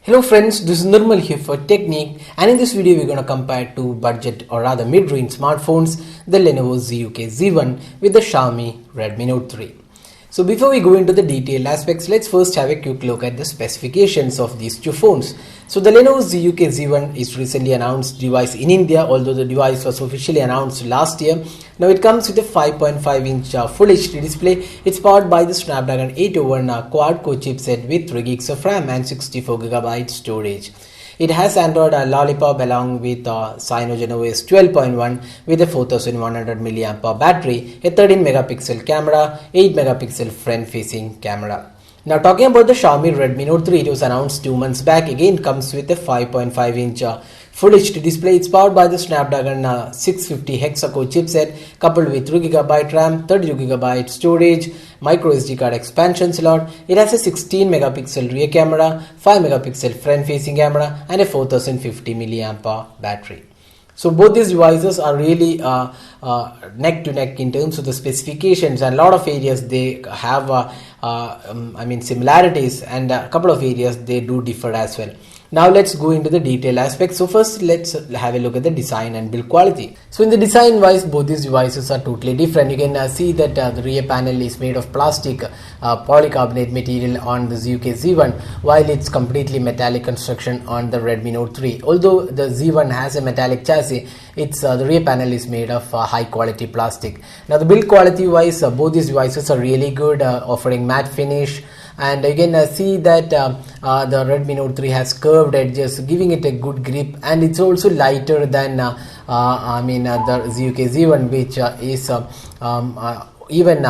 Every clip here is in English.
Hello friends, this is Nirmal here for Technique, and in this video we're going to compare two budget or rather mid-range smartphones, the Lenovo ZUK Z1 with the Xiaomi Redmi Note 3. So before we go into the detailed aspects, let's first have a quick look at the specifications of these two phones. So the Lenovo ZUK Z1 is recently announced device in India, although the device was officially announced last year. Now it comes with a 5.5-inch Full HD display. It's powered by the Snapdragon 801 quad-core chipset with 3 gigs of RAM and 64GB storage. It has Android Lollipop along with CyanogenOS 12.1 with a 4100 mAh battery, a 13 megapixel camera, 8 megapixel front-facing camera. Now talking about the Xiaomi Redmi Note 3, it was announced 2 months back. Again comes with a 5.5-inch Full HD display. It's powered by the Snapdragon 650 hexa-core chipset coupled with 3GB RAM, 32GB storage, micro SD card expansion slot. It has a 16 megapixel rear camera, 5 megapixel front facing camera and a 4050 mAh battery. So both these devices are really neck to neck in terms of the specifications, and a lot of areas they have similarities, and a couple of areas they do differ as well. Now let's go into the detail aspects. So first let's have a look at the design and build quality. So in the design wise, both these devices are totally different. You can see that the rear panel is made of plastic polycarbonate material on the ZUK Z1, while it's completely metallic construction on the Redmi Note 3. Although the Z1 has a metallic chassis, it's the rear panel is made of high quality plastic. Now the build quality wise, both these devices are really good, offering matte finish. And you can see that the Redmi Note 3 has curved edges, giving it a good grip, and it's also lighter than the ZUK Z1, which is even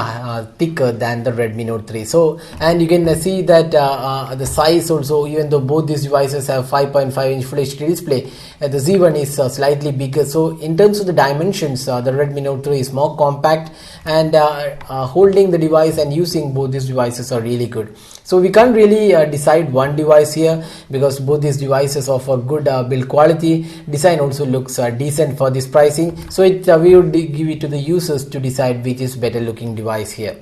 thicker than the Redmi Note 3. So, and you can see that the size also, even though both these devices have 5.5-inch Full HD display, the Z1 is slightly bigger. So in terms of the dimensions, the Redmi Note 3 is more compact, and holding the device and using both these devices are really good. So we can't really decide one device here, because both these devices offer good build quality. Design also looks decent for this pricing, so we would give it to the users to decide which is better looking device here.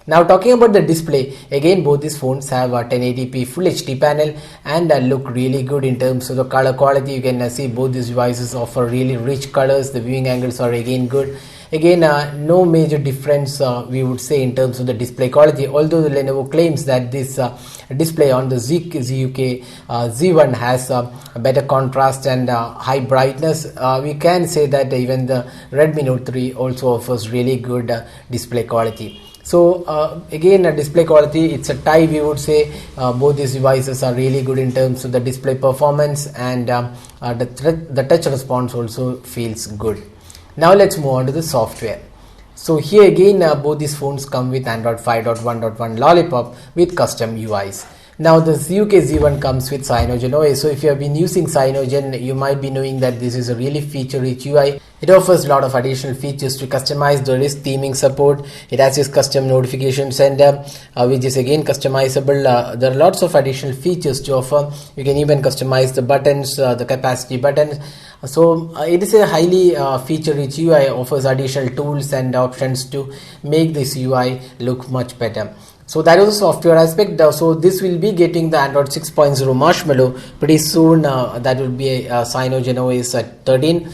Now talking about the display, again both these phones have a 1080p Full HD panel and look really good in terms of the color quality. You can see both these devices offer really rich colors. The viewing angles are again good. Again, no major difference we would say in terms of the display quality, although the Lenovo claims that this display on the ZUK Z1 has a better contrast and high brightness. We can say that even the Redmi Note 3 also offers really good display quality. So again, display quality, it's a tie, we would say. Both these devices are really good in terms of the display performance, and the touch response also feels good. Now let's move on to the software. So here again both these phones come with Android 5.1.1 Lollipop with custom UIs. Now the ZUK Z1 comes with CyanogenOS. So if you have been using Cyanogen, you might be knowing that this is a really feature-rich UI. It offers a lot of additional features to customize. There is theming support. It has this custom notification sender, which is again customizable. There are lots of additional features to offer. You can even customize the buttons, the capacity buttons. So it is a highly feature-rich UI, offers additional tools and options to make this UI look much better. So that is the software aspect. So this will be getting the Android 6.0 Marshmallow pretty soon. That will be a CyanogenOS 13.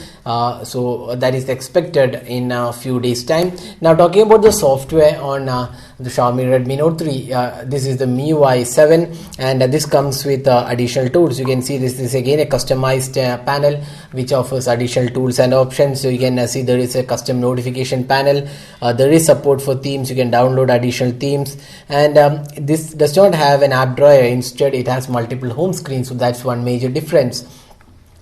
So that is expected in a few days time. Now talking about the software on the Xiaomi Redmi Note 3, this is the MIUI 7, and this comes with additional tools. You can see this is again a customized panel which offers additional tools and options. So you can see there is a custom notification panel. There is support for themes. You can download additional themes, and this does not have an app drawer. Instead it has multiple home screens, so that's one major difference.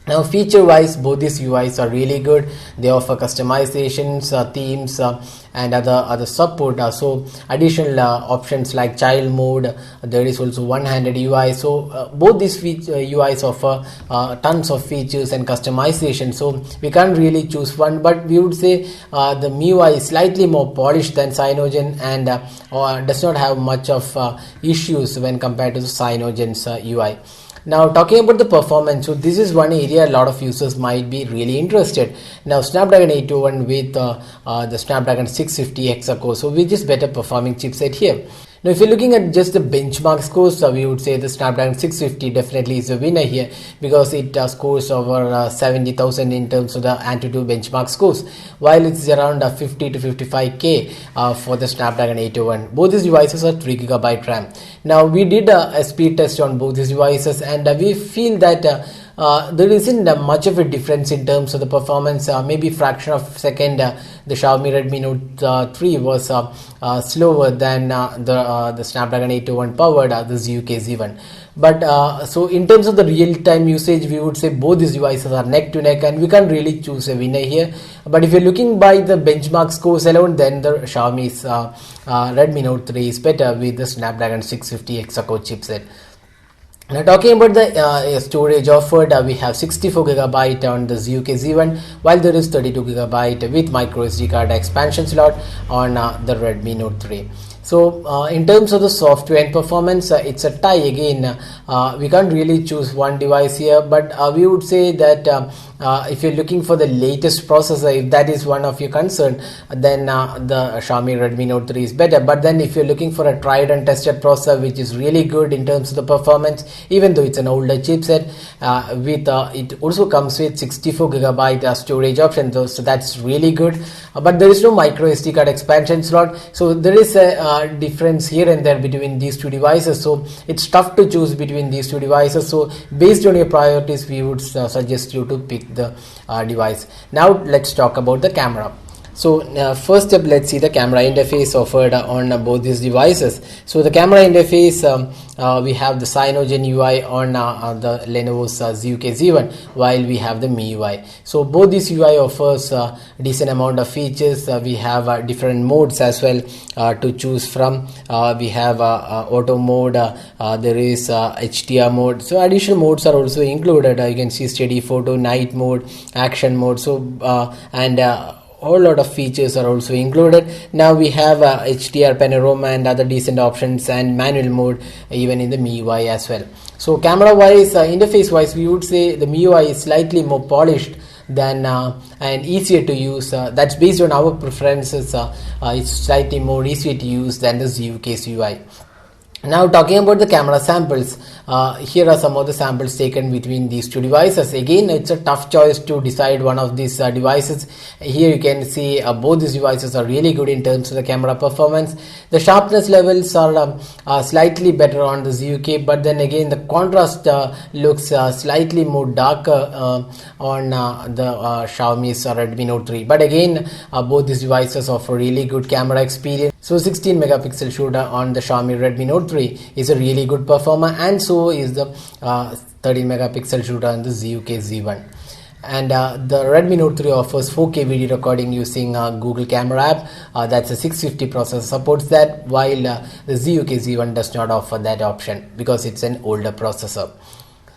Now feature wise, both these UIs are really good. They offer customizations, themes, and other support. So additional options like child mode. There is also one-handed UI. So both these UIs offer tons of features and customization. So we can't really choose one, but we would say the MIUI is slightly more polished than Cyanogen, and does not have much of issues when compared to the Cyanogen's UI. Now talking about the performance, so this is one area a lot of users might be really interested. Now Snapdragon 801 with the Snapdragon 650 hexa core, so which is better performing chipset here. Now, if you're looking at just the benchmark scores, we would say the Snapdragon 650 definitely is a winner here, because it scores over 70,000 in terms of the Antutu benchmark scores, while it's around 50 to 55k for the Snapdragon 801. Both these devices are 3GB RAM. Now, we did a speed test on both these devices, and we feel that there isn't much of a difference in terms of the performance. Maybe fraction of a second, the Xiaomi Redmi Note 3 was slower than the Snapdragon 801 powered the ZUK Z1. But so in terms of the real-time usage, we would say both these devices are neck to neck, and we can't really choose a winner here. But if you're looking by the benchmark scores alone, then the Xiaomi's Redmi Note 3 is better with the Snapdragon 650 hexa-core chipset. Now, talking about the storage offered, we have 64GB on the ZUK Z1, while there is 32GB with micro SD card expansion slot on the Redmi Note 3. So in terms of the software and performance, it's a tie again. We can't really choose one device here, but we would say that if you're looking for the latest processor, if that is one of your concern, then the Xiaomi Redmi Note 3 is better. But then if you're looking for a tried and tested processor which is really good in terms of the performance, even though it's an older chipset, with it also comes with 64GB storage option, so that's really good. But there is no micro SD card expansion slot, so there is a difference here and there between these two devices, so it's tough to choose between these two devices. So based on your priorities, we would suggest you to pick the device. Now let's talk about the camera. So first up, let's see the camera interface offered on both these devices. So the camera interface, we have the Cyanogen UI on the Lenovo ZUK Z1, while we have the MIUI. So both these UI offers a decent amount of features. We have different modes as well to choose from. We have auto mode, there is HDR mode. So additional modes are also included. You can see steady photo, night mode, action mode. So and whole lot of features are also included. Now we have HDR panorama and other decent options, and manual mode even in the MIUI as well. So camera wise, interface wise, we would say the MIUI is slightly more polished than and easier to use. That's based on our preferences. It's slightly more easier to use than the ZUK's UI. Now talking about the camera samples, here are some of the samples taken between these two devices. Again, it's a tough choice to decide one of these devices. Here you can see both these devices are really good in terms of the camera performance. The sharpness levels are slightly better on the ZUK, but then again the contrast looks slightly more darker on the Xiaomi's Redmi Note 3. But again, both these devices offer really good camera experience. So 16 megapixel shooter on the Xiaomi Redmi Note 3 is a really good performer, and so is the 13 megapixel shooter on the ZUK Z1. And the Redmi Note 3 offers 4K video recording using Google Camera app. That's a 650 processor supports that, while the ZUK Z1 does not offer that option because it's an older processor.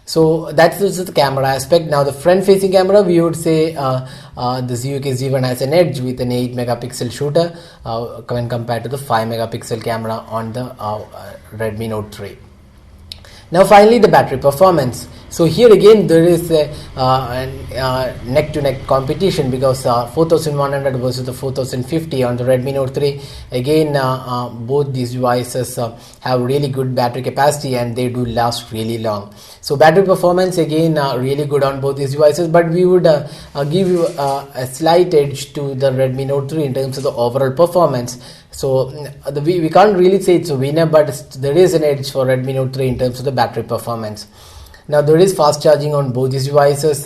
So that's just the camera aspect. Now the front facing camera, we would say the ZUK Z1 has an edge with an 8 megapixel shooter when compared to the 5 megapixel camera on the Redmi Note 3. Now finally the battery performance. So here again there is a neck to neck competition, because 4100 versus the 4050 on the Redmi Note 3. Again both these devices have really good battery capacity, and they do last really long. So battery performance again really good on both these devices, but we would give you a slight edge to the Redmi Note 3 in terms of the overall performance. So we can't really say it's a winner, but there is an edge for Redmi Note 3 in terms of the battery performance. Now there is fast charging on both these devices,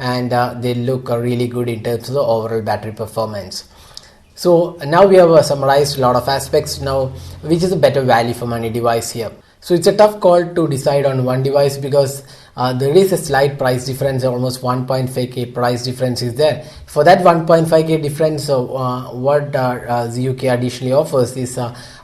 and they look really good in terms of the overall battery performance. So now we have summarized a lot of aspects. Now which is a better value for money device here? So it's a tough call to decide on one device, because there is a slight price difference. Almost 1.5k price difference is there. For that 1.5k difference, what ZUK additionally offers is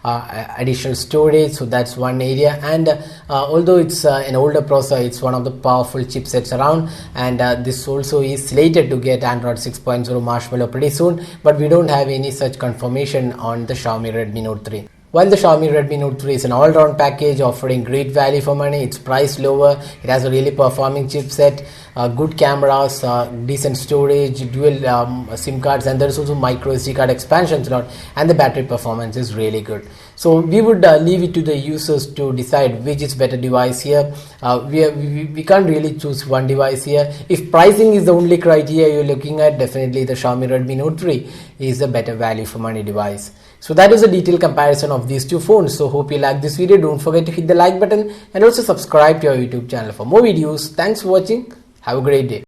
additional storage. So that's one area, and although it's an older processor, it's one of the powerful chipsets around, and this also is slated to get Android 6.0 Marshmallow pretty soon, but we don't have any such confirmation on the Xiaomi Redmi Note 3. While the Xiaomi Redmi Note 3 is an all-round package offering great value for money, it's priced lower, it has a really performing chipset, good cameras, decent storage, dual SIM cards, and there's also micro SD card expansion slot, and the battery performance is really good. So we would leave it to the users to decide which is better device here. We can't really choose one device here. If pricing is the only criteria you're looking at, definitely the Xiaomi Redmi Note 3 is a better value for money device. So that is a detailed comparison of these two phones. So hope you like this video. Don't forget to hit the like button and also subscribe to our YouTube channel for more videos. Thanks for watching. Have a great day.